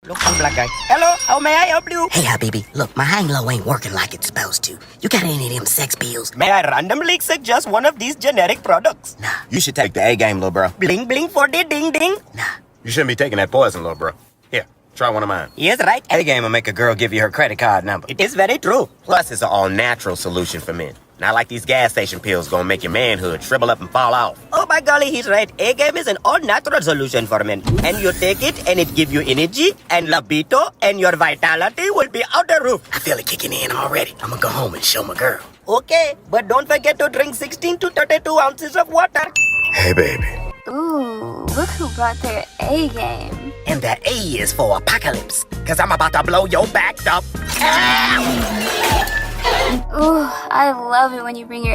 Look for black guy. Hello, how may I help you? Hey, Habibi, look, my hang low ain't working like it's supposed to. You got any of them sex pills? May I randomly suggest one of these generic products? Nah. You should take the A game, little bro. Bling bling for the ding ding. Nah. You shouldn't be taking that poison, little bro. Here, try one of mine. Yes, right. A game will make a girl give you her credit card number. It is very true. Plus, it's an all-natural solution for men. Not like these gas station pills gonna make your manhood shrivel up and fall off. Oh my golly, he's right. A-game is an all-natural solution for men. And you take it and it give you energy and libido and your vitality will be out the roof. I feel it kicking in already. I'm gonna go home and show my girl. Okay, but don't forget to drink 16 to 32 ounces of water. Hey, baby. Ooh, look who brought their A game. And that A is for apocalypse, cause I'm about to blow your back up. Ooh, I love it when you bring your...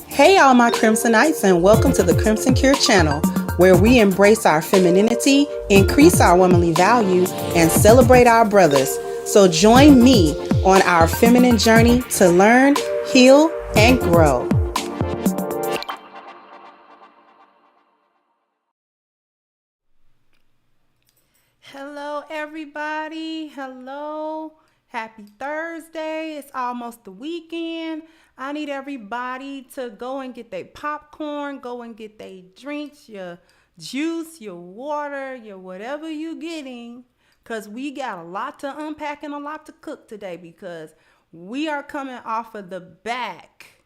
Hey all my Crimsonites, and welcome to the Crimson Cure channel, where we embrace our femininity, increase our womanly values, and celebrate our brothers. So join me on our feminine journey to learn, heal, and grow. Hello everybody, hello. Happy Thursday. It's almost the weekend. I need everybody to go and get their popcorn, go and get their drinks, your juice, your water, your whatever you're getting, because we got a lot to unpack and a lot to cook today, because we are coming off of the back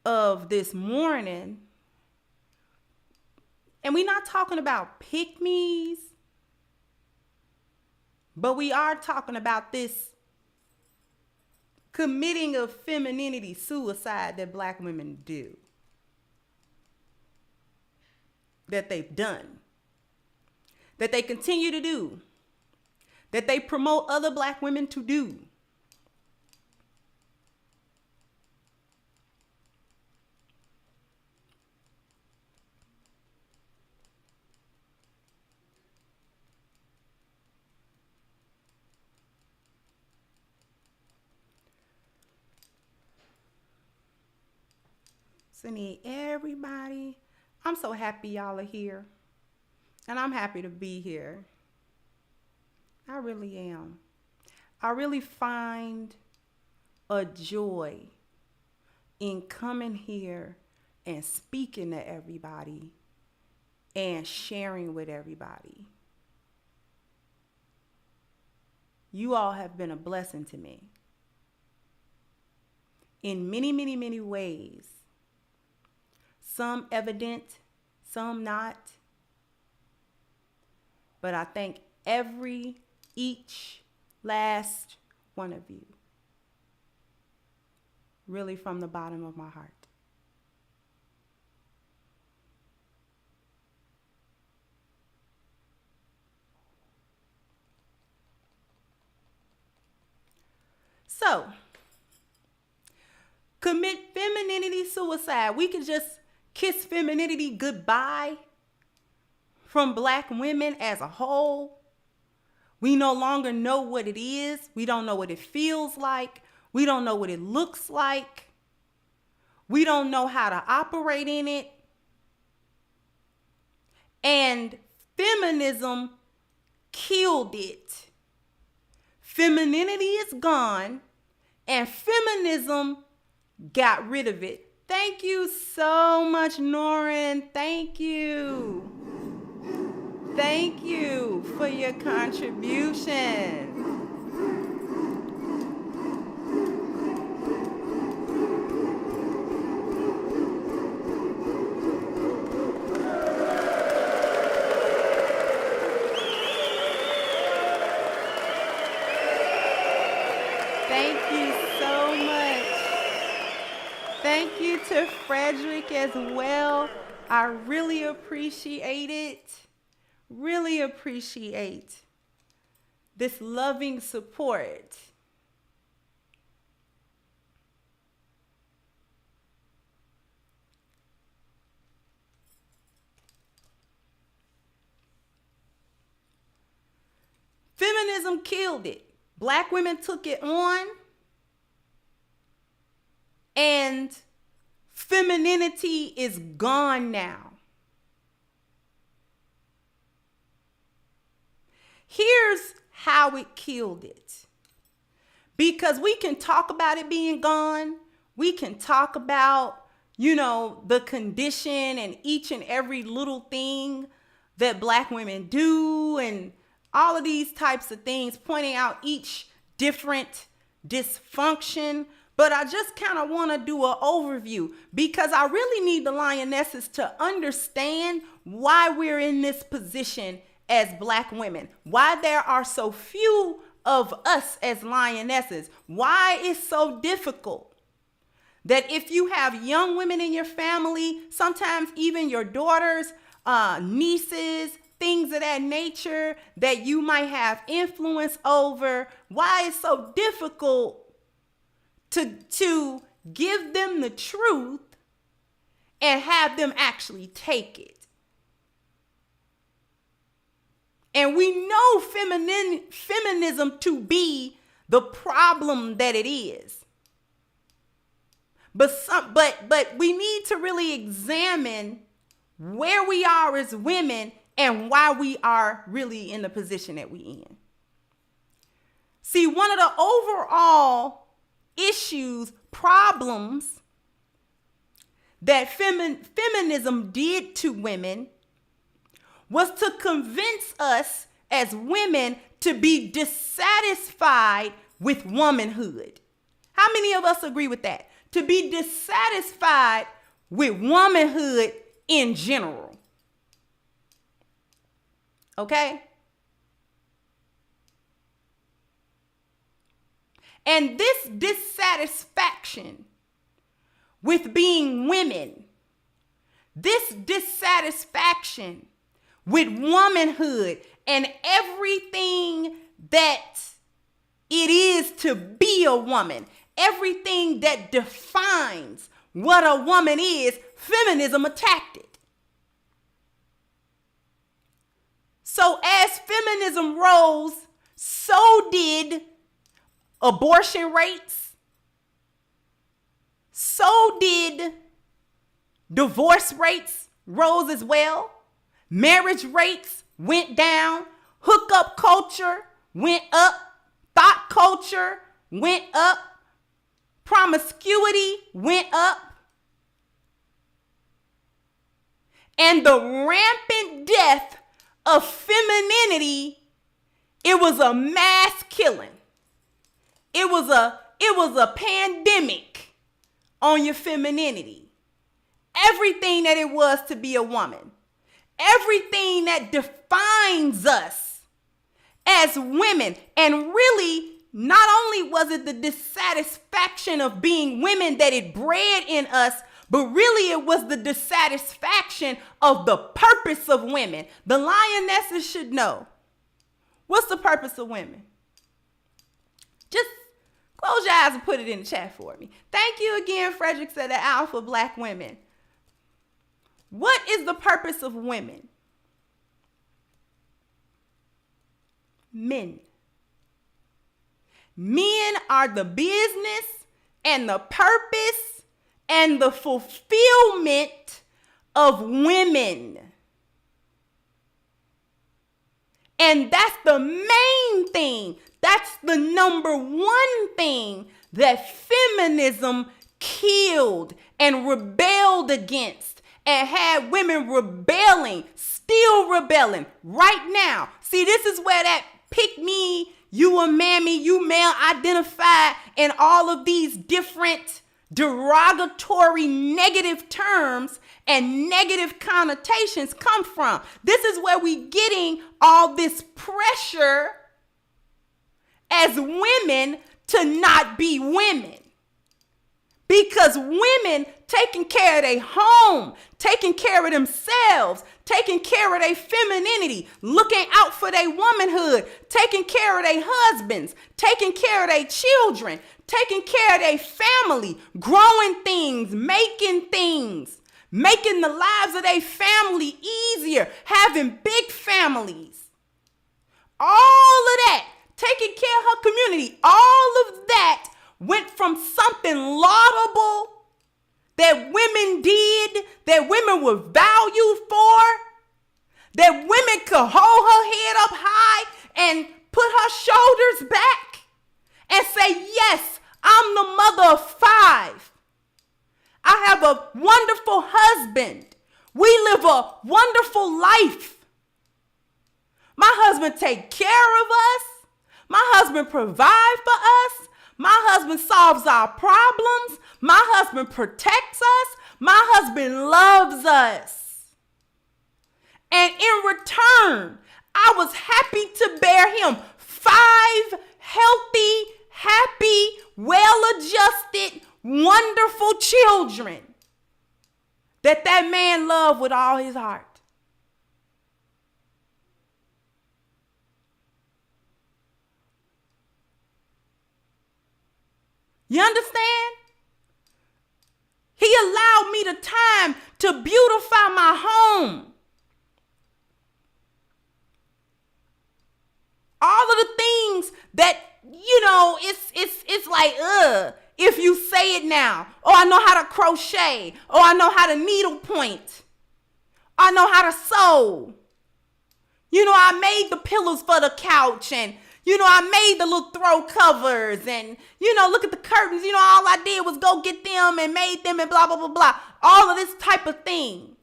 of this morning. And we're not talking about pick-me's, but we are talking about this committing of femininity suicide that Black women do, that they've done, that they continue to do, that they promote other Black women to do. So I need everybody. I'm so happy y'all are here. And I'm happy to be here. I really am. I really find a joy in coming here and speaking to everybody and sharing with everybody. You all have been a blessing to me in many, many, many ways. Some evident, some not. But I thank each last one of you. Really from the bottom of my heart. So, commit femininity suicide. We can just kiss femininity goodbye from Black women as a whole. We no longer know what it is. We don't know what it feels like. We don't know what it looks like. We don't know how to operate in it. And feminism killed it. Femininity is gone, and feminism got rid of it. Thank you so much, Norin. Thank you. Thank you for your contribution. Thank you so much. Thank you to Frederick as well. I really appreciate it. Really appreciate this loving support. Feminism killed it. Black women took it on, and femininity is gone now. Here's how it killed it. Because we can talk about it being gone. We can talk about, the condition and each and every little thing that Black women do and all of these types of things, pointing out each different dysfunction. But I just kind of want to do an overview because I really need the lionesses to understand why we're in this position as Black women, why there are so few of us as lionesses, why it's so difficult that if you have young women in your family, sometimes even your daughters, nieces, things of that nature that you might have influence over, why it's so difficult to give them the truth and have them actually take it. And we know feminism to be the problem that it is. But we need to really examine where we are as women and why we are really in the position that we in. See, one of the overall issues, problems that feminism did to women was to convince us as women to be dissatisfied with womanhood. How many of us agree with that? To be dissatisfied with womanhood in general. Okay? And this dissatisfaction with being women, this dissatisfaction with womanhood and everything that it is to be a woman, everything that defines what a woman is, feminism attacked it. So as feminism rose, so did abortion rates, so did divorce rates rose as well. Marriage rates went down. Hookup culture went up. Thought culture went up. Promiscuity went up. And the rampant death of femininity, it was a mass killing. It was a pandemic on your femininity. Everything that it was to be a woman. Everything that defines us as women. And really, not only was it the dissatisfaction of being women that it bred in us, but really it was the dissatisfaction of the purpose of women. The lionesses should know. What's the purpose of women? Just close your eyes and put it in the chat for me. Thank you again, Frederick said the Alpha Black women. What is the purpose of women? Men. Men are the business and the purpose and the fulfillment of women. And that's the main thing. That's the number one thing that feminism killed and rebelled against. And had women rebelling, still rebelling right now. See, this is where that pick me, you a mammy, you male identified, and all of these different derogatory negative terms and negative connotations come from. This is where we getting all this pressure as women to not be women. Because women taking care of their home, taking care of themselves, taking care of their femininity, looking out for their womanhood, taking care of their husbands, taking care of their children, taking care of their family, growing things, making the lives of their family easier, having big families. all of that, taking care of her community, all of that went from something laudable that women did, that women were valued for, that women could hold her head up high and put her shoulders back and say, yes, I'm the mother of 5. I have a wonderful husband. We live a wonderful life. My husband takes care of us. My husband provides for us. My husband solves our problems. My husband protects us. My husband loves us. And in return, I was happy to bear him 5 healthy, happy, well-adjusted, wonderful children that man loved with all his heart. You understand? He allowed me the time to beautify my home. All of the things that, it's like, if you say it now. Oh, I know how to crochet. Oh, I know how to needle point. I know how to sew. I made the pillows for the couch, and I made the little throw covers, and, look at the curtains. All I did was go get them and made them and blah, blah, blah, blah. All of this type of thing.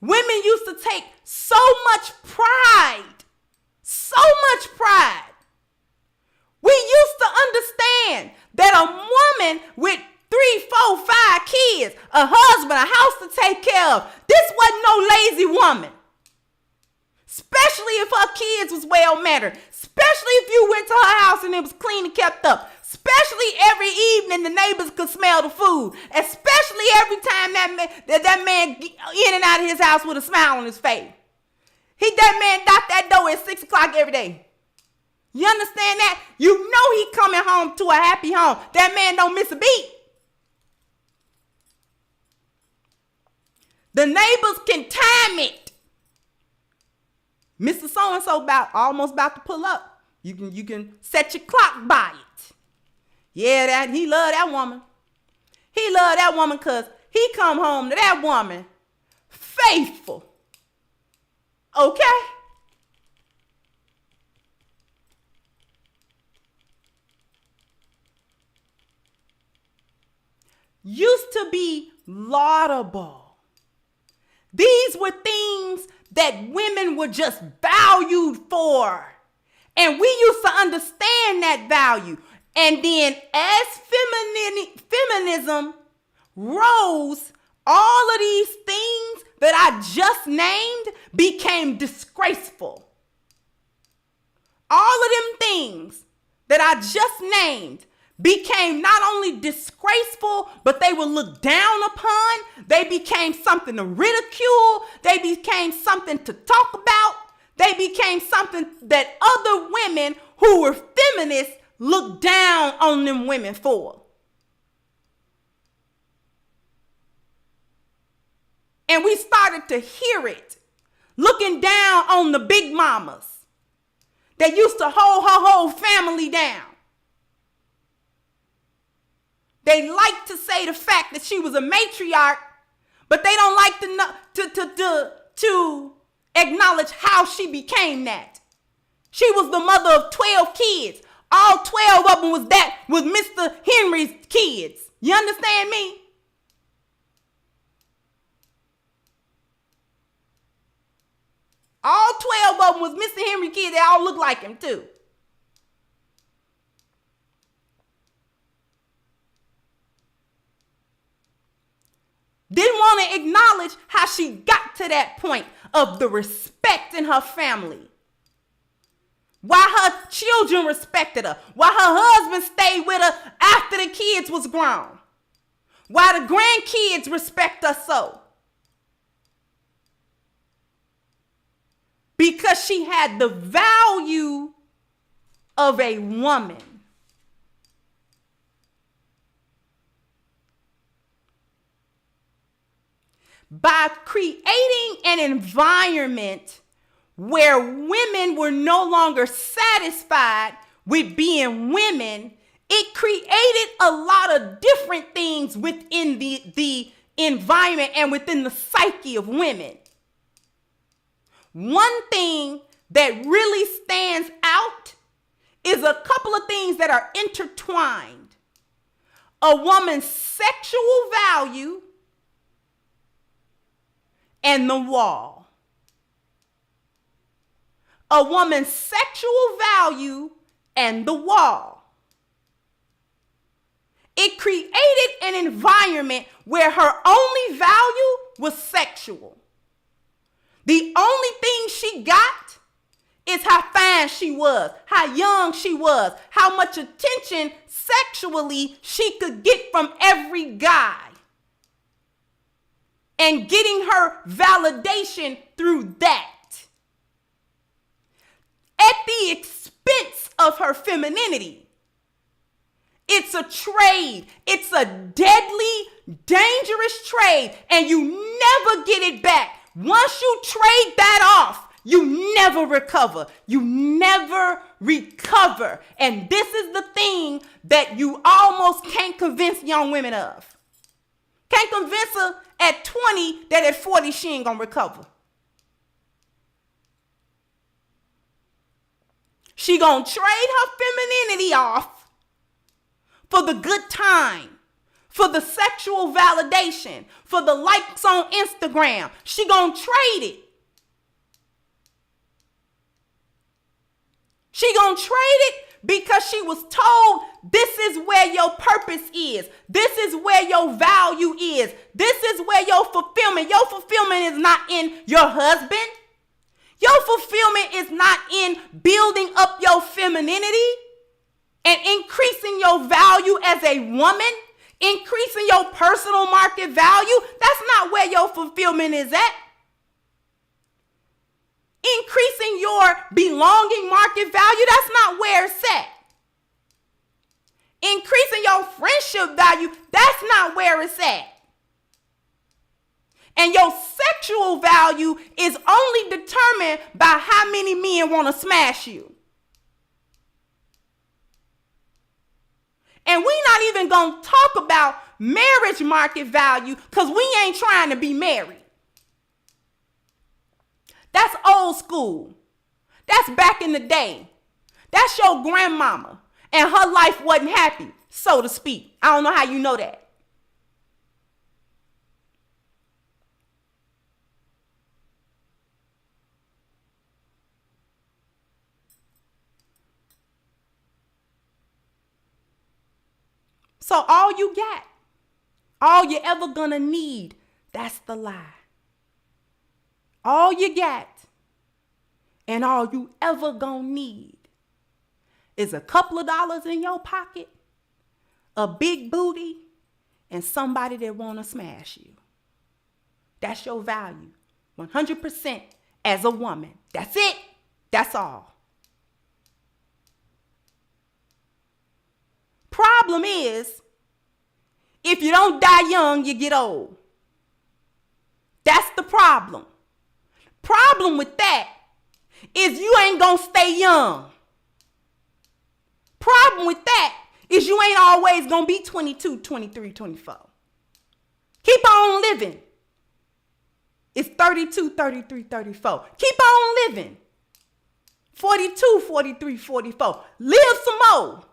Women used to take so much pride. We used to understand that a woman with 3, 4, 5 kids, a husband, a house to take care of, this wasn't no lazy woman. Especially if her kids was well mannered. Especially if you went to her house and it was clean and kept up. Especially every evening the neighbors could smell the food. Especially every time that man in and out of his house with a smile on his face. That man knocked that door at 6 o'clock every day. You understand that? You know he coming home to a happy home. That man don't miss a beat. The neighbors can time it. Mr. So-and-so almost about to pull up. You can set your clock by it. Yeah, he love that woman. He love that woman because he come home to that woman faithful. Okay? Used to be laudable. These were things that women were just valued for. And we used to understand that value. And then as feminism rose, all of these things that I just named became disgraceful. All of them things that I just named became not only disgraceful, but they were looked down upon. They became something to ridicule. They became something to talk about. They became something that other women who were feminists looked down on them women for. And we started to hear it, looking down on the big mamas that used to hold her whole family down. They like to say the fact that she was a matriarch, but they don't like to acknowledge how she became that. She was the mother of 12 kids. All 12 of them was Mr. Henry's kids. You understand me? All 12 of them was Mr. Henry's kids. They all look like him too. Didn't want to acknowledge how she got to that point of the respect in her family. Why her children respected her. Why her husband stayed with her after the kids was grown. Why the grandkids respect her so. Because she had the value of a woman. By creating an environment where women were no longer satisfied with being women, it created a lot of different things within the environment and within the psyche of women. One thing that really stands out is a couple of things that are intertwined. A woman's sexual value and the wall. A woman's sexual value and the wall. It created an environment where her only value was sexual. The only thing she got is how fine she was, how young she was, how much attention sexually she could get from every guy. And getting her validation through that. At the expense of her femininity. It's a trade. It's a deadly, dangerous trade. And you never get it back. Once you trade that off, you never recover. You never recover. And this is the thing that you almost can't convince young women of. Can't convince her at 20 that at 40 she ain't gonna recover. She gonna trade her femininity off for the good time, for the sexual validation, for the likes on Instagram. She gonna trade it. She gonna trade it because she was told this is where your purpose is. This is where your value is. This is where your fulfillment. Your fulfillment is not in your husband. Your fulfillment is not in building up your femininity and increasing your value as a woman, increasing your personal market value. That's not where your fulfillment is at. Increasing your belonging market value, that's not where it's at. Increasing your friendship value, that's not where it's at. And your sexual value is only determined by how many men want to smash you. And we're not even going to talk about marriage market value because we ain't trying to be married. That's old school. That's back in the day. That's your grandmama. And her life wasn't happy, so to speak. I don't know how you know that. So all you got, all you ever gonna need, that's the lie. All you got and all you ever gonna need is a couple of dollars in your pocket, a big booty, and somebody that wanna smash you. That's your value, 100% as a woman. That's it. That's all. Problem is, if you don't die young, you get old. That's the problem. Problem with that is you ain't gonna stay young. Problem with that is you ain't always gonna be 22, 23, 24. Keep on living. It's 32, 33, 34. Keep on living. 42, 43, 44. Live some more.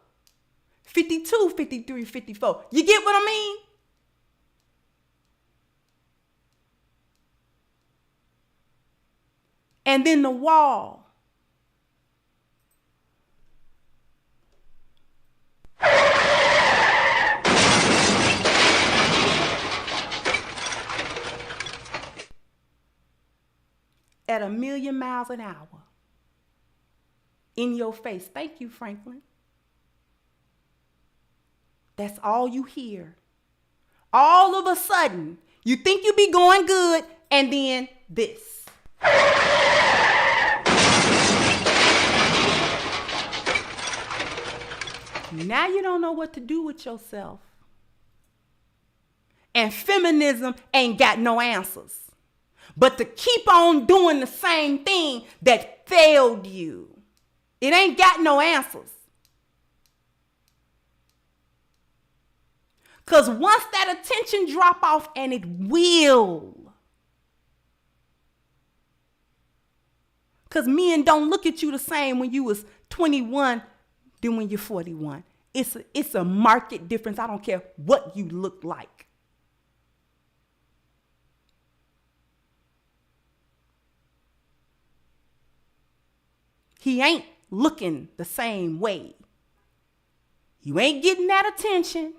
52, 53, 54. You get what I mean? And then the wall. At 1,000,000 miles an hour. In your face. Thank you, Franklin. That's all you hear. All of a sudden, you think you be going good, and then this. Now you don't know what to do with yourself. And feminism ain't got no answers. but to keep on doing the same thing that failed you. It ain't got no answers. Because once that attention drop off, and it will, because men don't look at you the same when you was 21 than when you're 41. It's a marked difference. I don't care what you look like. He ain't looking the same way. You ain't getting that attention.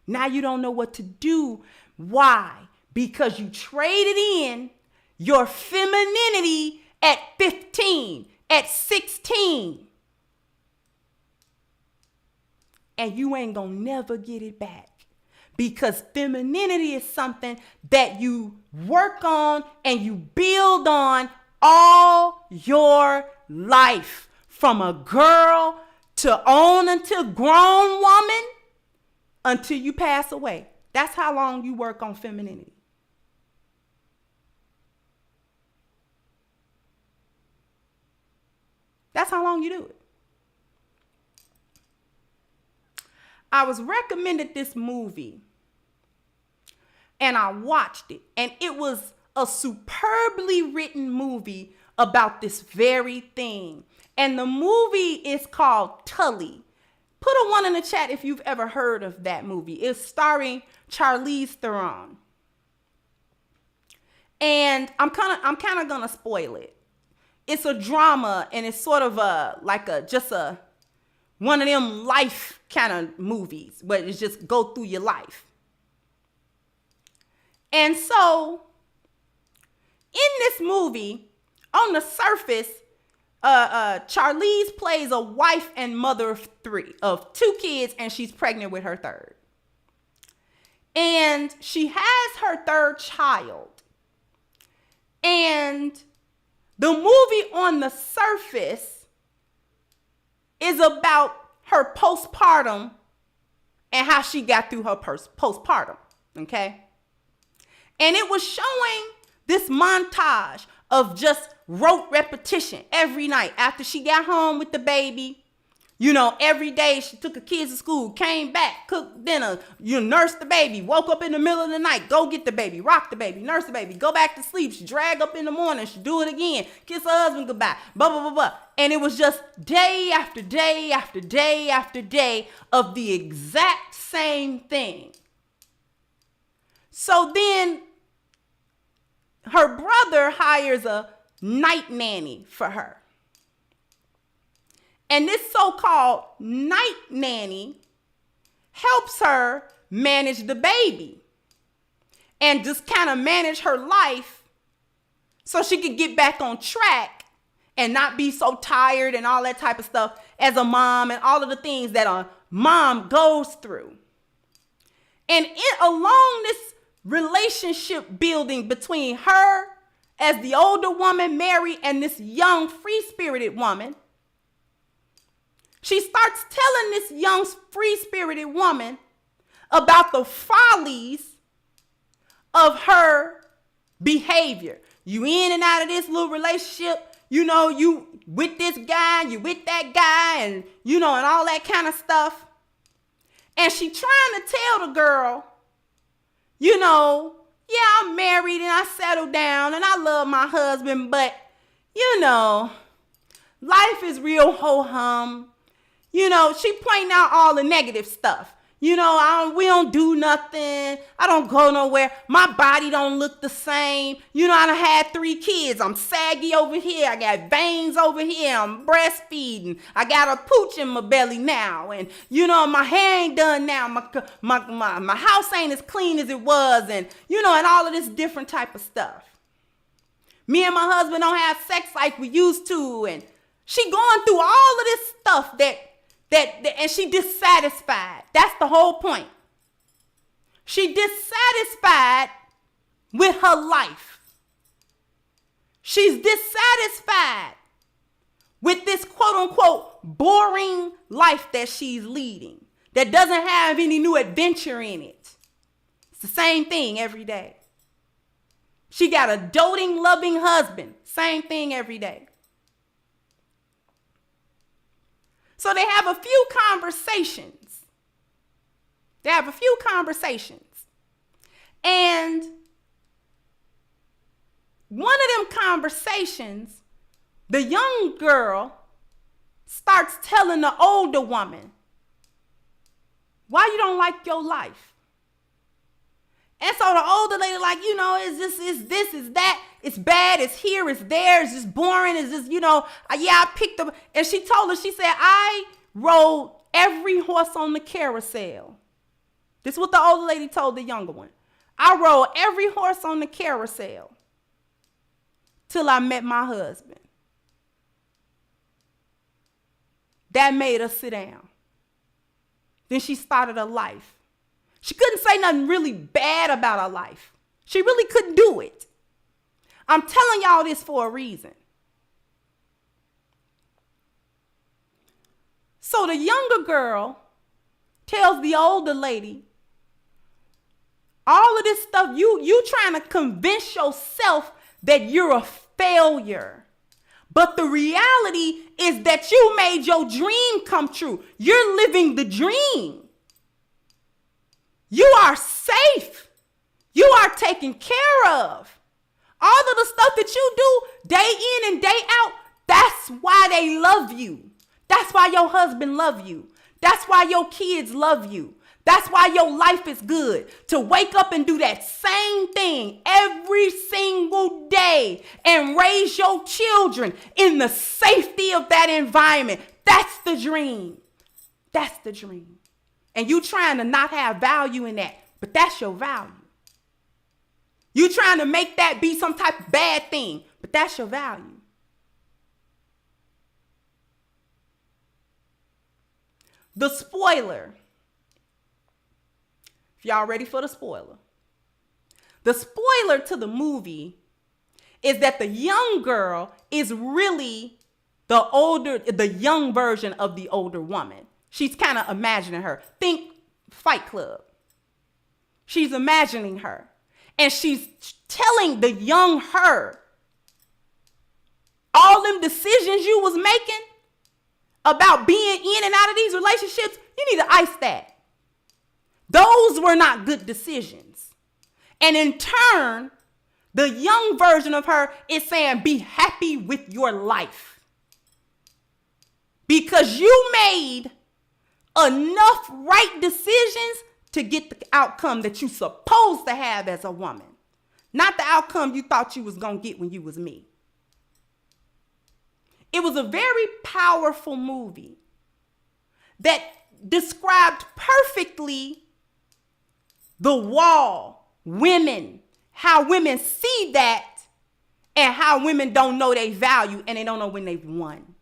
Now you don't know what to do. Why? Because you traded in your femininity at 15, at 16. And you ain't gonna never get it back. Because femininity is something that you work on and you build on all your life. From a girl to on until grown woman, until you pass away. That's how long you work on femininity. That's how long you do it. I was recommended this movie and I watched it, and it was a superbly written movie about this very thing. And the movie is called Tully. Put a 1 in the chat if you've ever heard of that movie. It's starring Charlize Theron. And I'm kind of gonna spoil it. It's a drama, and it's sort of just one of them life kind of movies where it's just go through your life. And so in this movie, on the surface, Charlize plays a wife and mother of 2 kids, and she's pregnant with her 3rd. And she has her 3rd child. And the movie on the surface is about her postpartum and how she got through her postpartum, okay? And it was showing this montage of just rote repetition every night after she got home with the baby. You know, every day she took her kids to school, came back, cooked dinner, nursed the baby, woke up in the middle of the night, go get the baby, rock the baby, nurse the baby, go back to sleep. She drag up in the morning, she do it again, kiss her husband goodbye, blah, blah, blah, blah. And it was just day after day after day after day of the exact same thing. So then her brother hires a night nanny for her. And this so-called night nanny helps her manage the baby and just kind of manage her life so she could get back on track and not be so tired and all that type of stuff as a mom and all of the things that a mom goes through. And along this relationship building between her as the older woman, Mary, and this young free-spirited woman, she starts telling this young free-spirited woman about the follies of her behavior. You in and out of this little relationship, you with this guy, you with that guy, and and all that kind of stuff. And she trying to tell the girl, yeah, I'm married and I settled down and I love my husband, but life is real ho-hum. She pointing out all the negative stuff. We don't do nothing. I don't go nowhere. My body don't look the same. I done had 3 kids. I'm saggy over here. I got veins over here. I'm breastfeeding. I got a pooch in my belly now. And, my hair ain't done now. My house ain't as clean as it was. And, and all of this different type of stuff. Me and my husband don't have sex like we used to. And she going through all of this stuff and she dissatisfied. That's the whole point. She dissatisfied with her life. She's dissatisfied with this quote unquote boring life that she's leading that doesn't have any new adventure in it. It's the same thing every day. She got a doting, loving husband. Same thing every day. So they have a few conversations. And one of them conversations, the young girl starts telling the older woman, why you don't like your life? And so the older lady like, is this, is that, it's bad, it's here, it's there, it's just boring, it's just, I picked up. And she told her, she said, I rode every horse on the carousel. This is what the older lady told the younger one. I rode every horse on the carousel till I met my husband. That made her sit down. Then she started her life. She couldn't say nothing really bad about her life. She really couldn't do it. I'm telling y'all this for a reason. So the younger girl tells the older lady, all of this stuff, you trying to convince yourself that you're a failure. But the reality is that you made your dream come true. You're living the dream. You are safe. You are taken care of. All of the stuff that you do day in and day out, that's why they love you. That's why your husband love you. That's why your kids love you. That's why your life is good. To wake up and do that same thing every single day and raise your children in the safety of that environment. That's the dream. That's the dream. And you trying to not have value in that, but that's your value. You trying to make that be some type of bad thing, but that's your value. The spoiler. If y'all ready for the spoiler. The spoiler to the movie is that the young girl is really the young version of the older woman. She's kind of imagining her. Think Fight Club. She's imagining her. And she's telling the young her, all them decisions you was making about being in and out of these relationships, you need to ice that. Those were not good decisions. And in turn, the young version of her is saying, be happy with your life. Because you made enough right decisions to get the outcome that you're supposed to have as a woman. Not the outcome you thought you was going to get when you was me. It was a very powerful movie that described perfectly the wall, women, how women see that, and how women don't know their value and they don't know when they've won.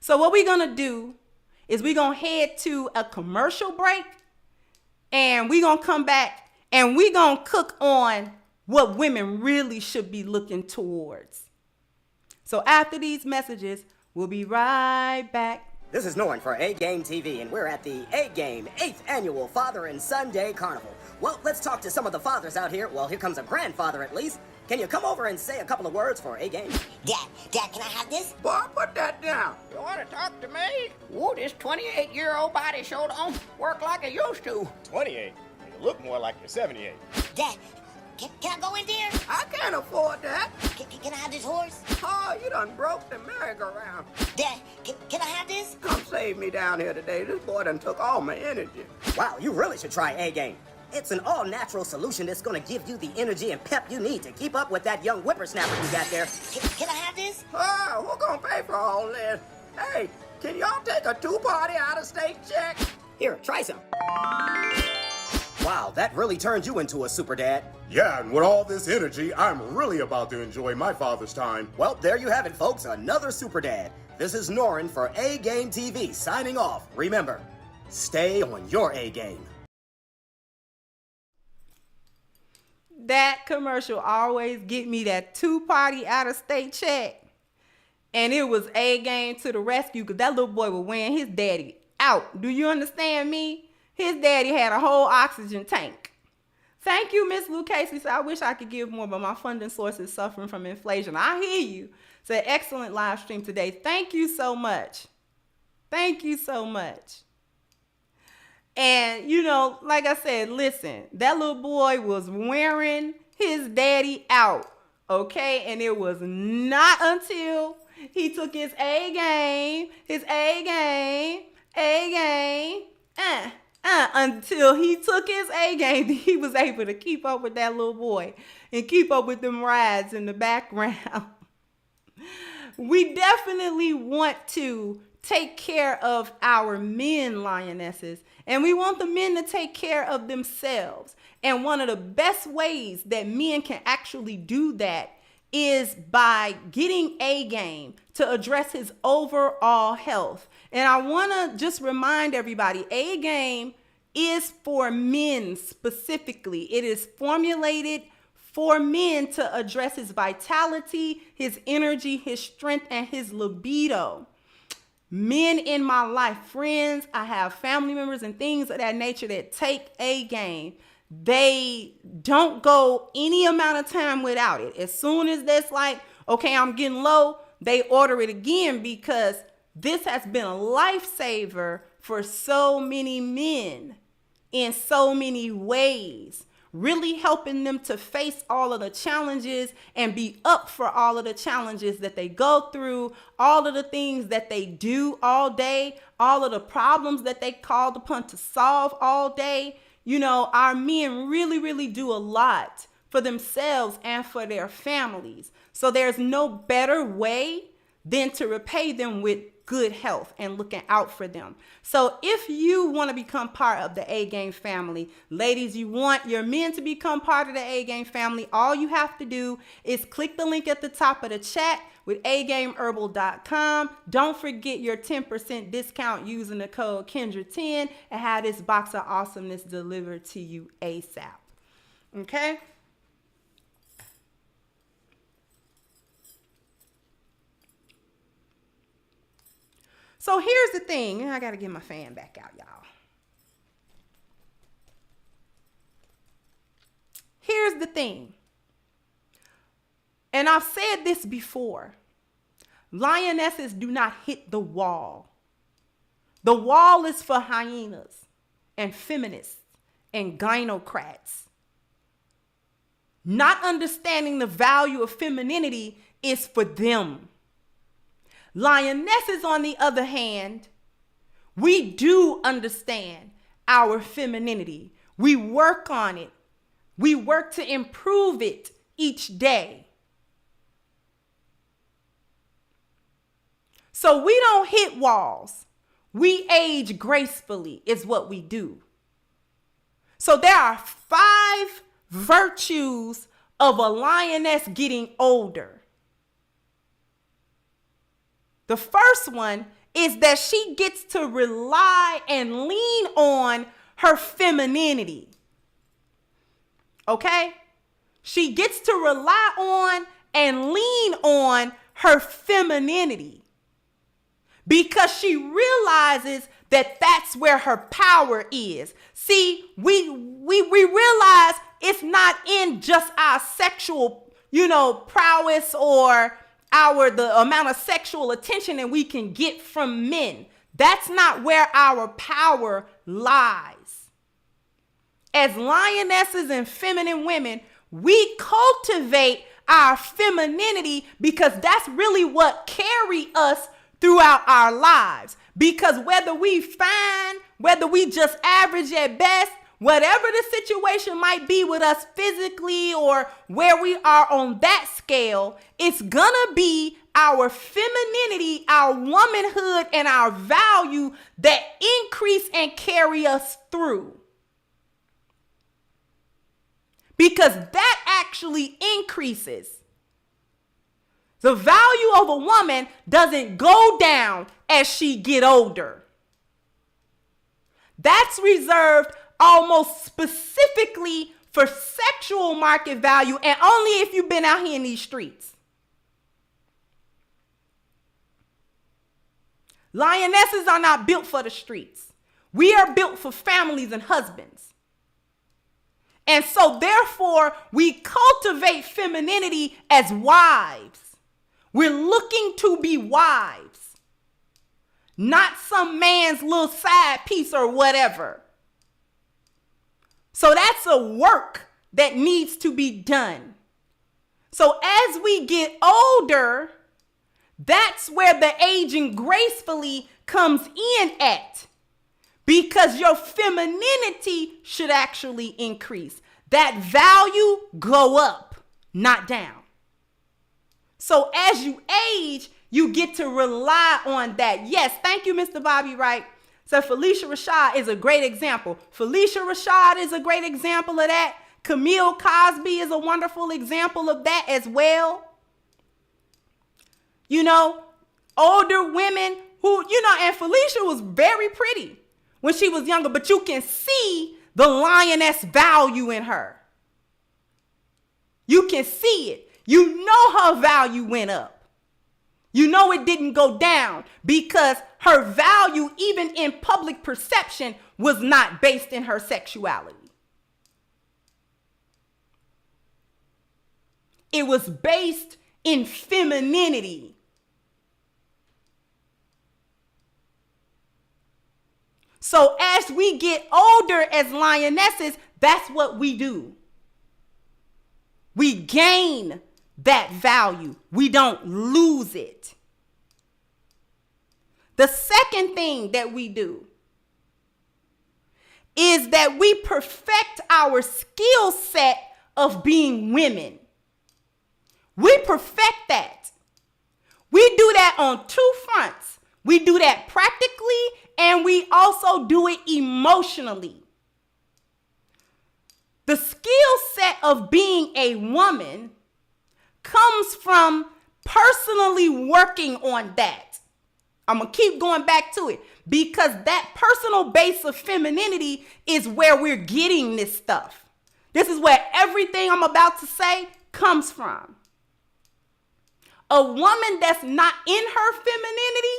So what we're going to do is we're going to head to a commercial break, and we're going to come back and we're going to cook on what women really should be looking towards. So after these messages, we'll be right back. This is Norn for A-Game TV, and we're at the A-Game 8th Annual Father and Son Day Carnival. Well, let's talk to some of the fathers out here. Well, here comes a grandfather at least. Can you come over and say a couple of words for A-Game? Dad, can I have this? Boy, put that down. You want to talk to me? Whoa, this 28-year-old body sure don't work like it used to. 28? You look more like you're 78. Dad, can I go in there? I can't afford that. Can I have this horse? Oh, you done broke the merry-go-round. Dad, can I have this? Come save me down here today. This boy done took all my energy. Wow, you really should try A-Game. It's an all-natural solution that's going to give you the energy and pep you need to keep up with that young whippersnapper you got there. Can I have this? Oh, who's gonna pay for all this? Hey, can y'all take a two-party out-of-state check? Here, try some. Wow, that really turned you into a super dad. Yeah, and with all this energy, I'm really about to enjoy my father's time. Well, there you have it, folks. Another super dad. This is Norin for A-Game TV signing off. Remember, stay on your A-Game. That commercial always get me that two-party out-of-state check. And it was A-Game to the rescue, because that little boy was wearing his daddy out. Do you understand me? His daddy had a whole oxygen tank. Thank you, Miss Lou Casey. So I wish I could give more, but my funding source is suffering from inflation. I hear you. It's an excellent live stream today. Thank you so much. Thank you so much. And, you know, like I said, listen, that little boy was wearing his daddy out, okay? And it was not until he took his A game, until he took his A game, he was able to keep up with that little boy and keep up with them rides in the background. We definitely want to take care of our men, lionesses, and we want the men to take care of themselves. And one of the best ways that men can actually do that is by getting A game to address his overall health. And I want to just remind everybody, A game is for men specifically. It is formulated for men to address his vitality, his energy, his strength, and his libido. Men in my life, friends, I have family members and things of that nature that take A game. They don't go any amount of time without it. As soon as that's like, okay, I'm getting low, they order it again, because this has been a lifesaver for so many men in so many ways, really helping them to face all of the challenges and be up for all of the challenges that they go through, all of the things that they do all day, all of the problems that they called upon to solve all day. You know, our men really, really do a lot for themselves and for their families. So there's no better way than to repay them with good health and looking out for them. So if you want to become part of the A Game family, ladies, you want your men to become part of the A Game family, all you have to do is click the link at the top of the chat with agameherbal.com. Don't forget your 10% discount using the code Kendra10 and have this box of awesomeness delivered to you ASAP. Okay? So here's the thing. I got to get my fan back out, y'all. Here's the thing. And I've said this before. Lionesses do not hit the wall. The wall is for hyenas and feminists and gynocrats. Not understanding the value of femininity is for them. Lionesses, on the other hand, we do understand our femininity. We work on it. We work to improve it each day. So we don't hit walls. We age gracefully is what we do. So there are 5 virtues of a lioness getting older. The first one is that she gets to rely and lean on her femininity. Okay? She gets to rely on and lean on her femininity because she realizes that that's where her power is. See, we realize it's not in just our sexual, prowess or the amount of sexual attention that we can get from men. That's not where our power lies. As lionesses and feminine women, we cultivate our femininity because that's really what carry us throughout our lives. Because whether we fine, whether we just average at best, whatever the situation might be with us physically or where we are on that scale, it's gonna be our femininity, our womanhood, and our value that increase and carry us through. Because that actually increases. The value of a woman doesn't go down as she get older. That's reserved almost specifically for sexual market value, and only if you've been out here in these streets. Lionesses are not built for the streets. We are built for families and husbands. And so therefore, we cultivate femininity as wives. We're looking to be wives, not some man's little side piece or whatever. So that's a work that needs to be done. So as we get older, that's where the aging gracefully comes in at, because your femininity should actually increase. That value go up, not down. So as you age, you get to rely on that. Yes, thank you, Mr. Bobby Wright. So Felicia Rashad is a great example. Felicia Rashad is a great example of that. Camille Cosby is a wonderful example of that as well. You know, older women who, you know, and Felicia was very pretty when she was younger, but you can see the lioness value in her. You can see it. You know her value went up. You know it didn't go down because her value, even in public perception, was not based in her sexuality. It was based in femininity. So as we get older as lionesses, that's what we do. We gain that value. We don't lose it. The second thing that we do is that we perfect our skill set of being women. We perfect that. We do that on two fronts. We do that practically, and we also do it emotionally. The skill set of being a woman comes from personally working on that. I'm going to keep going back to it because that personal base of femininity is where we're getting this stuff. This is where everything I'm about to say comes from. A woman that's not in her femininity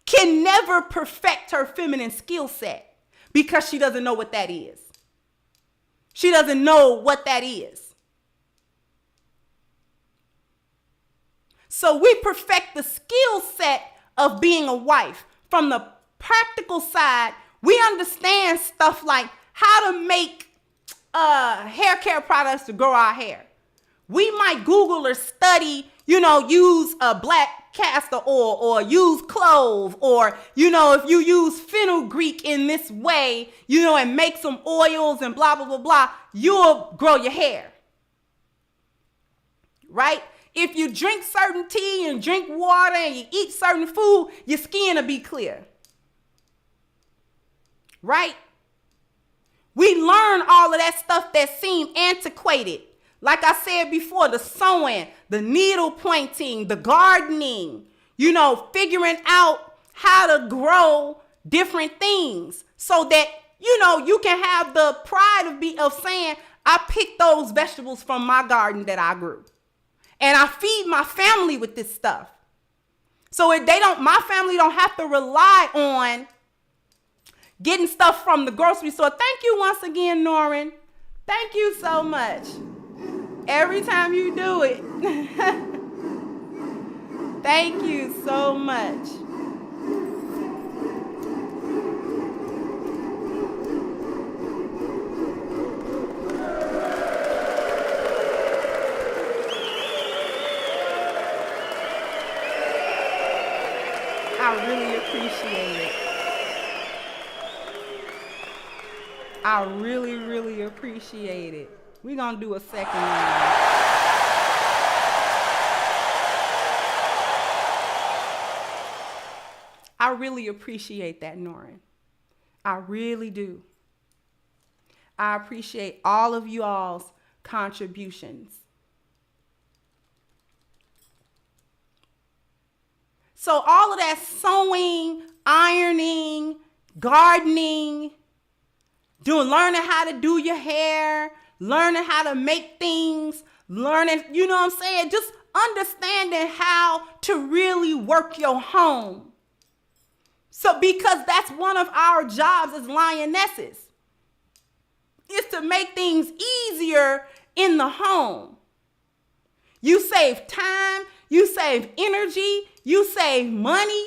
can never perfect her feminine skill set because she doesn't know what that is. She doesn't know what that is. So we perfect the skill set of being a wife. From the practical side, we understand stuff like how to make hair care products to grow our hair. We might Google or study, use a black castor oil or use clove or, if you use fenugreek in this way, and make some oils and blah, blah, blah, blah, you'll grow your hair. Right? If you drink certain tea and drink water and you eat certain food, your skin will be clear. Right? We learn all of that stuff that seemed antiquated. Like I said before, the sewing, the needle pointing, the gardening, figuring out how to grow different things so that, you can have the pride of saying, I picked those vegetables from my garden that I grew. And I feed my family with this stuff. So my family don't have to rely on getting stuff from the grocery store. Thank you once again, Norrin. Thank you so much. Every time you do it. Thank you so much. I really appreciate it. I really, really appreciate it. We're going to do a second one. I really appreciate that, Norrin. I really do. I appreciate all of you all's contributions. So all of that sewing, ironing, gardening, learning how to do your hair, learning how to make things, learning, just understanding how to really work your home. So because that's one of our jobs as lionesses, is to make things easier in the home. You save time, you save energy, you save money.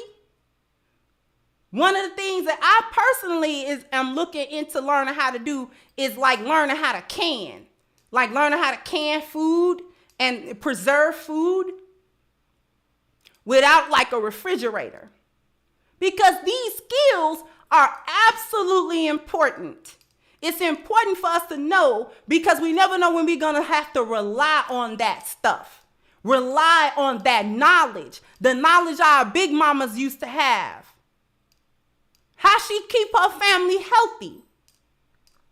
One of the things that I personally am looking into learning how to do is like learning how to can. Like learning how to can food and preserve food without like a refrigerator. Because these skills are absolutely important. It's important for us to know because we never know when we're going to have to rely on that stuff. Rely on that knowledge. The knowledge our big mamas used to have. How she keep her family healthy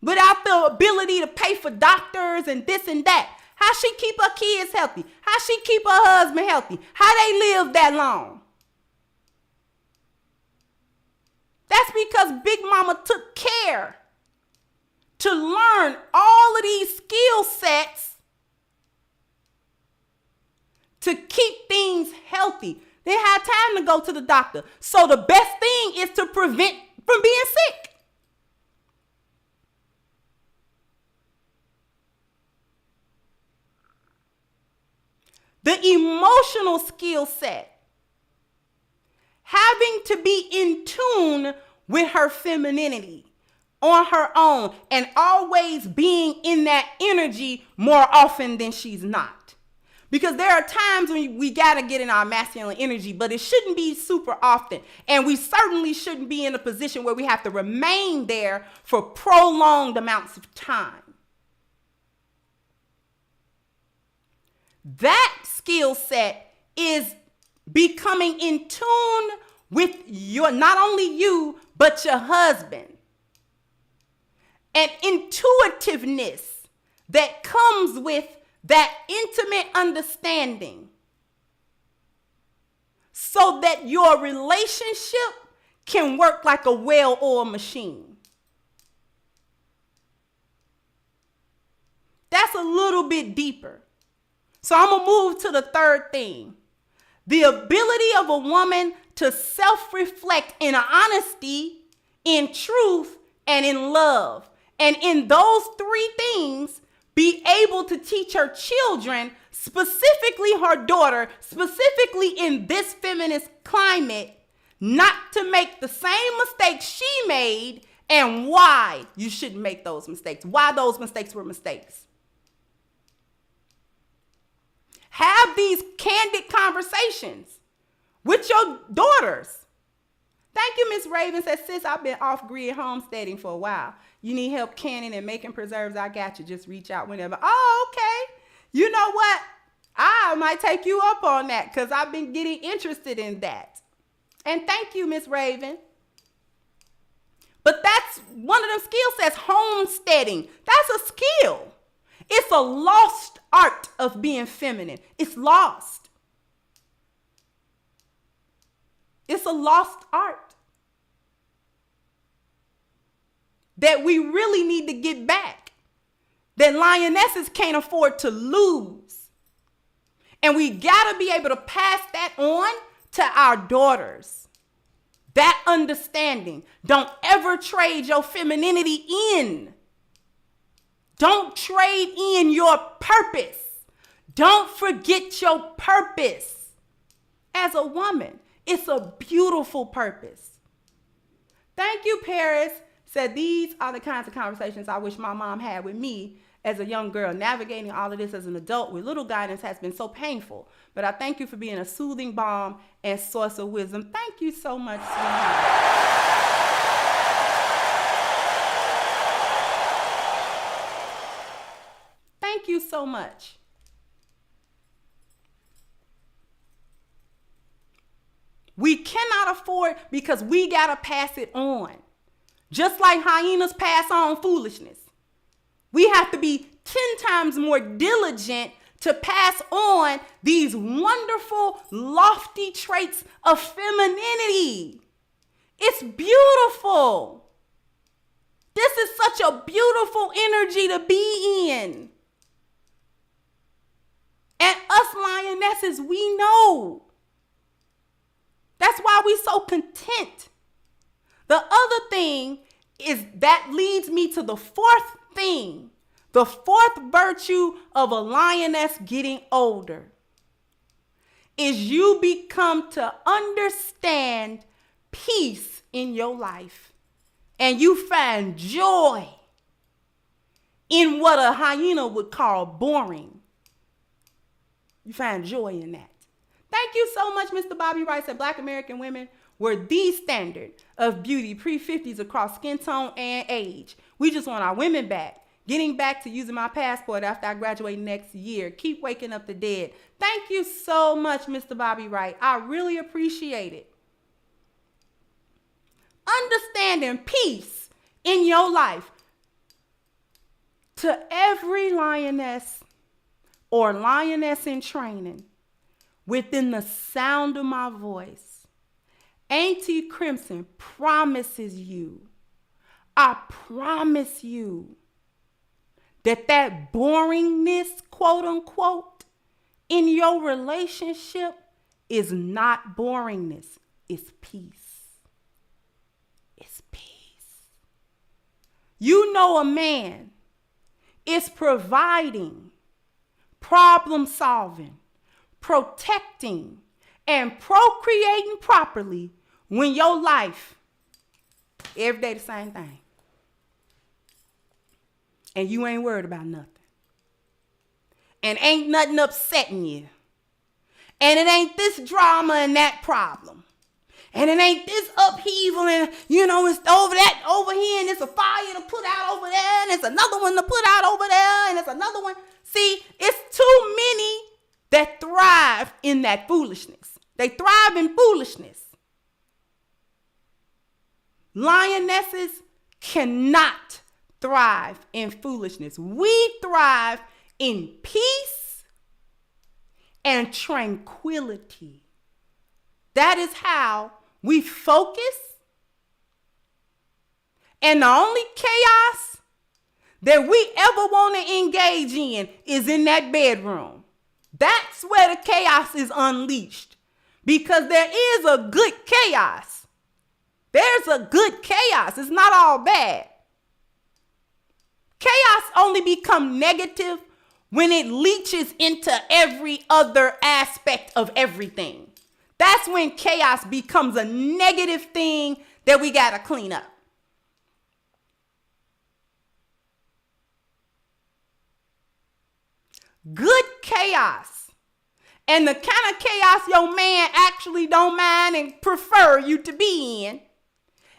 without the ability to pay for doctors and this and that. How she keep her kids healthy. How she keep her husband healthy. How they live that long. That's because Big Mama took care to learn all of these skill sets to keep things healthy. They had time to go to the doctor. So the best thing is to prevent from being sick. The emotional skill set. Having to be in tune with her femininity on her own and always being in that energy more often than she's not. Because there are times when we got to get in our masculine energy, but it shouldn't be super often. And we certainly shouldn't be in a position where we have to remain there for prolonged amounts of time. That skill set is becoming in tune with your, not only you, but your husband. And intuitiveness that comes with that intimate understanding so that your relationship can work like a well-oiled machine. That's a little bit deeper. So I'm going to move to the third thing. The ability of a woman to self-reflect in honesty, in truth, and in love. And in those three things, be able to teach her children, specifically her daughter, specifically in this feminist climate, not to make the same mistakes she made and why you shouldn't make those mistakes, why those mistakes were mistakes. Have these candid conversations with your daughters. Thank you, Miss Raven says, sis, I've been off-grid homesteading for a while. You need help canning and making preserves, I got you. Just reach out whenever. Oh, okay. You know what? I might take you up on that because I've been getting interested in that. And thank you, Miss Raven. But that's one of them skill sets, homesteading. That's a skill. It's a lost art of being feminine. It's lost. It's a lost art that we really need to get back, that lionesses can't afford to lose. And we gotta be able to pass that on to our daughters. That understanding. Don't ever trade your femininity in. Don't trade in your purpose. Don't forget your purpose. As a woman, it's a beautiful purpose. Thank you, Paris. Said these are the kinds of conversations I wish my mom had with me as a young girl. Navigating all of this as an adult with little guidance has been so painful. But I thank you for being a soothing balm and source of wisdom. Thank you so much, sweetheart. Thank you so much. We cannot afford because we got to pass it on. Just like hyenas pass on foolishness. We have to be 10 times more diligent to pass on these wonderful, lofty traits of femininity. It's beautiful. This is such a beautiful energy to be in. And us lionesses, we know. That's why we're so content. The other thing is that leads me to the fourth thing, the fourth virtue of a lioness getting older, is you become to understand peace in your life. And you find joy in what a hyena would call boring. You find joy in that. Thank you so much, Mr. Bobby Wright said Black American women were the standard of beauty pre-50s across skin tone and age. We just want our women back. Getting back to using my passport after I graduate next year. Keep waking up the dead. Thank you so much, Mr. Bobby Wright. I really appreciate it. Understanding peace in your life. To every lioness or lioness in training within the sound of my voice, Auntie Crimson promises you, I promise you, that boringness, quote unquote, in your relationship is not boringness. It's peace. It's peace. You know a man is providing, problem solving, protecting, and procreating properly when your life, every day the same thing. And you ain't worried about nothing. And ain't nothing upsetting you. And it ain't this drama and that problem. And it ain't this upheaval and, it's over here and it's a fire to put out over there and it's another one to put out over there and it's another one. See, it's too many that thrive in that foolishness. They thrive in foolishness. Lionesses cannot thrive in foolishness. We thrive in peace and tranquility. That is how we focus. And the only chaos that we ever want to engage in is in that bedroom. That's where the chaos is unleashed. Because there is a good chaos. There's a good chaos. It's not all bad. Chaos only becomes negative when it leaches into every other aspect of everything. That's when chaos becomes a negative thing that we got to clean up. Good chaos, and the kind of chaos your man actually don't mind and prefer you to be in,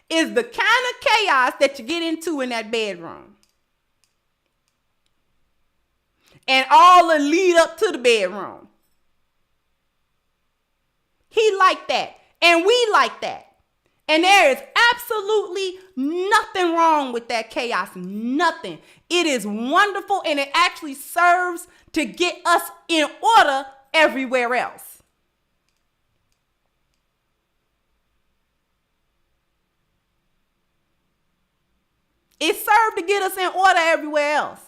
is the kind of chaos that you get into in that bedroom. And all the lead up to the bedroom. He like that. And we like that. And there is absolutely nothing wrong with that chaos. Nothing. It is wonderful and it actually serves to get us in order everywhere else. It served to get us in order everywhere else.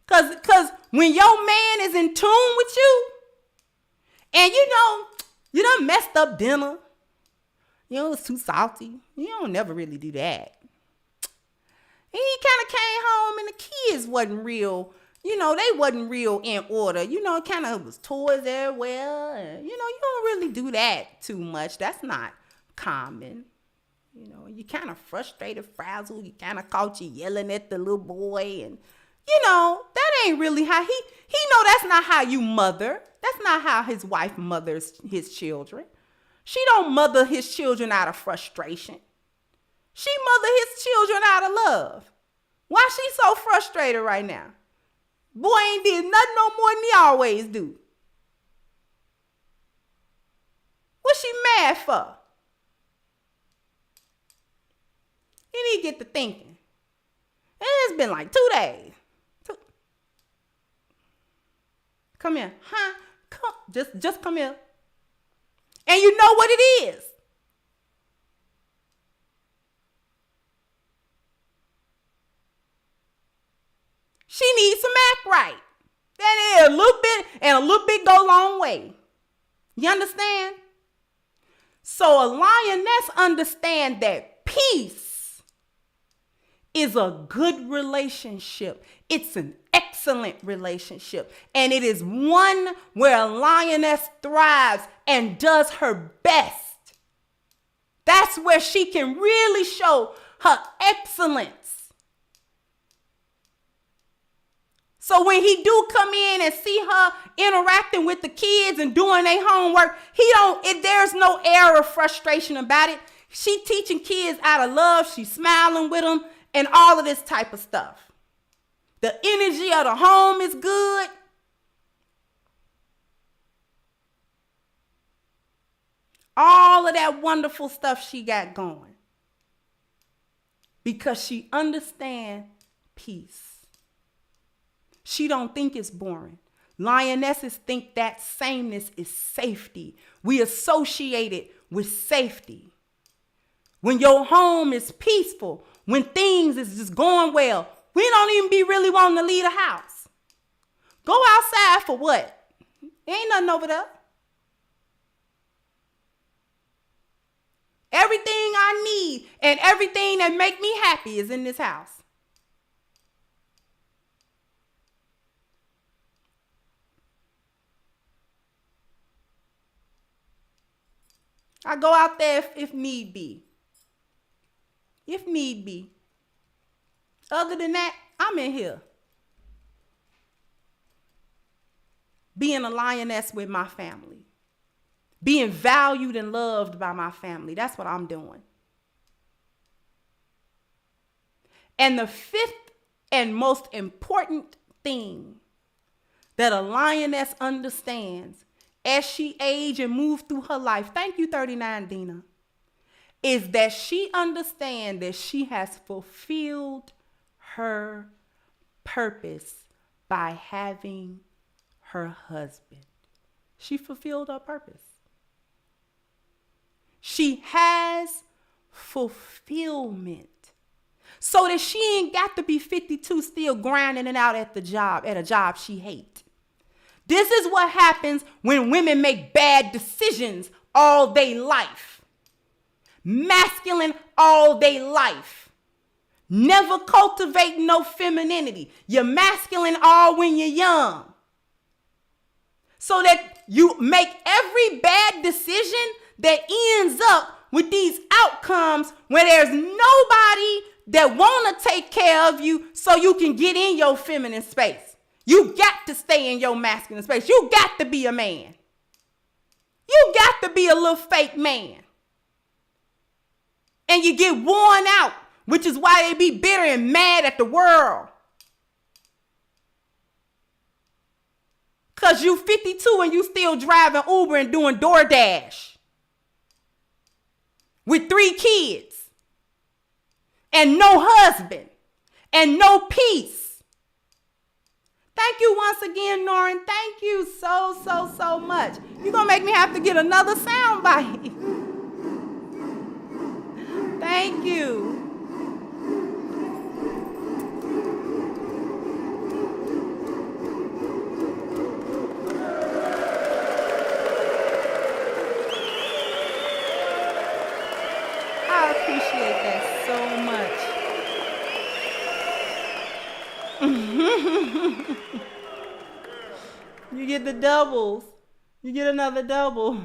Cause when your man is in tune with you, and you done messed up dinner, it's too salty. You don't never really do that. And he kind of came home and the kids wasn't real, they wasn't real in order. It kind of was toys everywhere. And, you don't really do that too much. That's not common. You kind of frustrated, frazzled. You kind of caught you yelling at the little boy. And, that ain't really how he know that's not how you mother. That's not how his wife mothers his children. She don't mother his children out of frustration. She mother his children out of love. Why she so frustrated right now? Boy ain't did nothing no more than he always do. What she mad for? You need to get to thinking. And it's been like 2 days. Come here. Huh? Just come here. And you know what it is. She needs some act right. That is a little bit, and a little bit go a long way. You understand? So a lioness understand that peace is a good relationship. It's an excellent relationship. And it is one where a lioness thrives and does her best. That's where she can really show her excellence. So when he do come in and see her interacting with the kids and doing their homework, there's no air of frustration about it. She teaching kids out of love. She's smiling with them and all of this type of stuff. The energy of the home is good. All of that wonderful stuff she got going. Because she understands peace. She don't think it's boring. Lionesses think that sameness is safety. We associate it with safety. When your home is peaceful, when things is just going well, we don't even be really wanting to leave the house. Go outside for what? Ain't nothing over there. Everything I need and everything that make me happy is in this house. I go out there if need be. If need be. Other than that, I'm in here. Being a lioness with my family. Being valued and loved by my family. That's what I'm doing. And the fifth and most important thing that a lioness understands as she ages and moves through her life, thank you 39 Dina, is that she understands that she has fulfilled her purpose by having her husband. She fulfilled her purpose. She has fulfillment. So that she ain't got to be 52 still grinding it out at a job she hates. This is what happens when women make bad decisions all day life. Masculine all day life. Never cultivate no femininity. You're masculine all when you're young. So that you make every bad decision that ends up with these outcomes where there's nobody that want to take care of you so you can get in your feminine space. You got to stay in your masculine space. You got to be a man. You got to be a little fake man. And you get worn out, which is why they be bitter and mad at the world. Because you 52 and you still driving Uber and doing DoorDash. With 3 kids. And no husband. And no peace. Thank you once again, Norrin. Thank you so much. You're going to make me have to get another sound bite. Thank you. I appreciate that so much. You get the doubles. You get another double.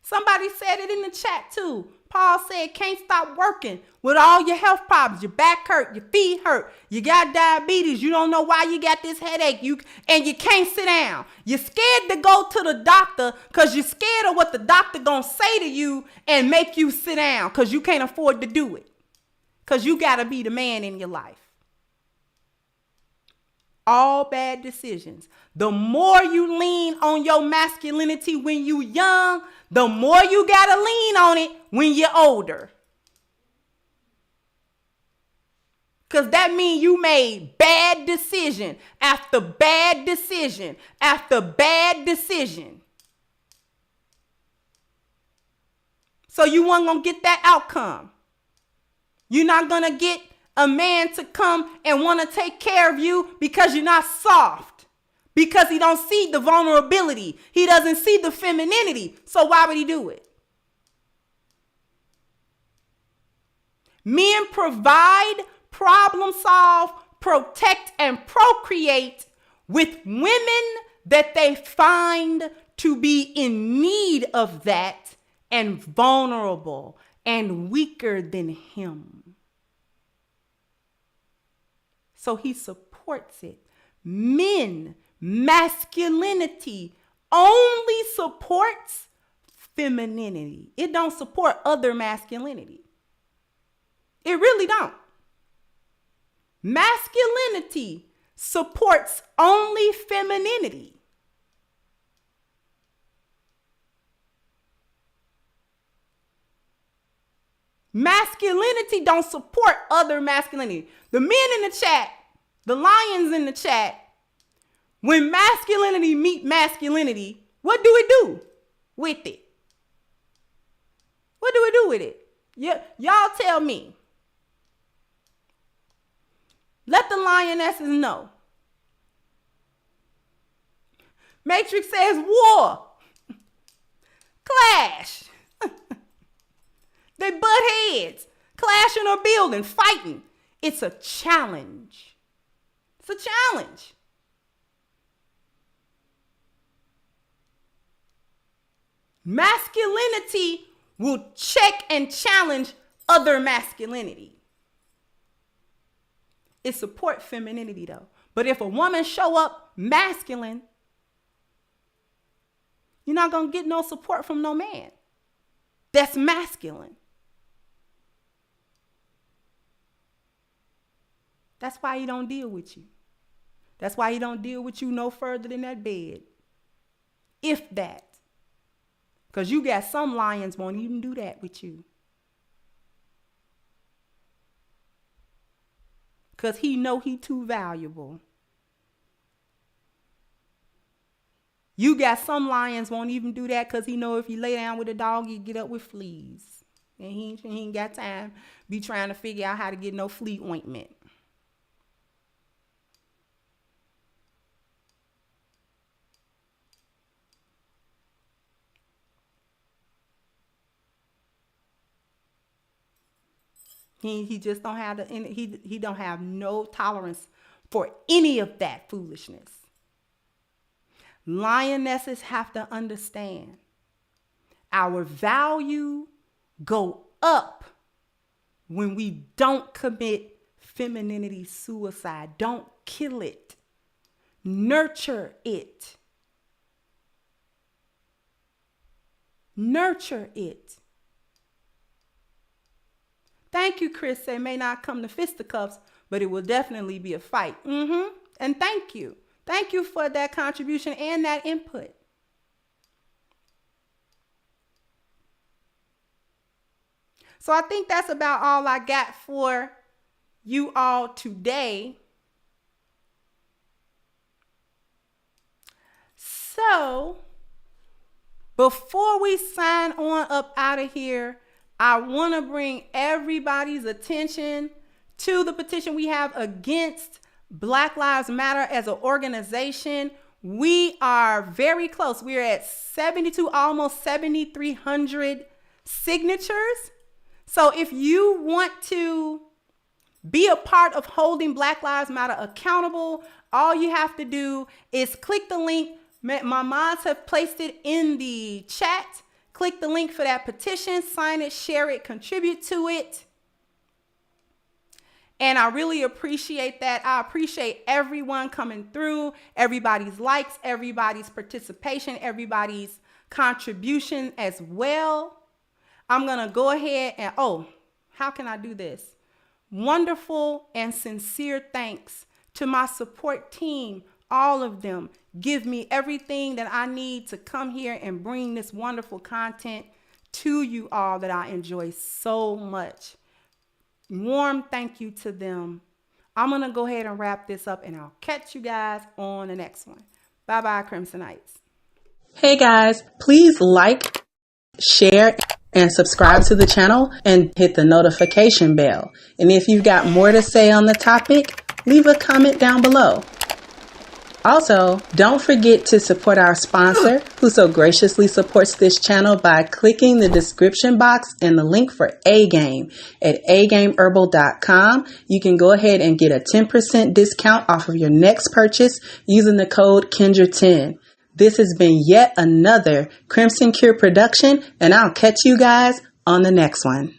Somebody said it in the chat too. Paul said, can't stop working with all your health problems. Your back hurt, your feet hurt, you got diabetes, you don't know why you got this headache, and you can't sit down. You're scared to go to the doctor because you're scared of what the doctor gonna say to you and make you sit down because you can't afford to do it. Because you gotta be the man in your life. All bad decisions. The more you lean on your masculinity when you young, the more you gotta lean on it when you're older. Because that means you made bad decision after bad decision after bad decision. So you weren't gonna get that outcome. You're not gonna get a man to come and want to take care of you because you're not soft. because he don't see the vulnerability. He doesn't see the femininity. So why would he do it? Men provide, problem solve, protect, and procreate with women that they find to be in need of that and vulnerable and weaker than him. So he supports it. Men, masculinity only supports femininity. It don't support other masculinity. It really don't. Masculinity supports only femininity. Masculinity don't support other masculinity. The men in the chat, the lions in the chat, when masculinity meet masculinity, what do we do with it? What do we do with it? Y'all tell me. Let the lionesses know. Matrix says war. Clash. They butt heads. Clashing or building. Fighting. It's a challenge. It's a challenge. Masculinity will check and challenge other masculinity. It supports femininity though. But if a woman show up masculine, you're not going to get no support from no man that's masculine. That's why he don't deal with you. That's why he don't deal with you no further than that bed. If that. Because you got some lions won't even do that with you. Because he know he too valuable. You got some lions won't even do that because he know if he lay down with a dog, he get up with fleas. And he ain't got time be trying to figure out how to get no flea ointment. He just don't have he don't have no tolerance for any of that foolishness. Lionesses have to understand our value go up when we don't commit femininity suicide. Don't kill it. Nurture it. Nurture it. Thank you, Chris. It may not come to fisticuffs, but it will definitely be a fight. And thank you. Thank you for that contribution and that input. So I think that's about all I got for you all today. So before we sign on up out of here, I want to bring everybody's attention to the petition we have against Black Lives Matter as an organization. We are very close. We're at 72, almost 7,300 signatures. So if you want to be a part of holding Black Lives Matter accountable, all you have to do is click the link. My mods have placed it in the chat. Click the link for that petition, sign it, share it, contribute to it. And I really appreciate that. I appreciate everyone coming through, everybody's likes, everybody's participation, everybody's contribution as well. I'm going to go ahead and, how can I do this? Wonderful and sincere thanks to my support team. All of them give me everything that I need to come here and bring this wonderful content to you all that I enjoy so much. Warm thank you to them. I'm going to go ahead and wrap this up and I'll catch you guys on the next one. Bye-bye, Crimsonites. Hey guys, please like, share, and subscribe to the channel and hit the notification bell. And if you've got more to say on the topic, leave a comment down below. Also, don't forget to support our sponsor who so graciously supports this channel by clicking the description box and the link for A-Game at agameherbal.com. You can go ahead and get a 10% discount off of your next purchase using the code Kendra10. This has been yet another Crimson Cure production, and I'll catch you guys on the next one.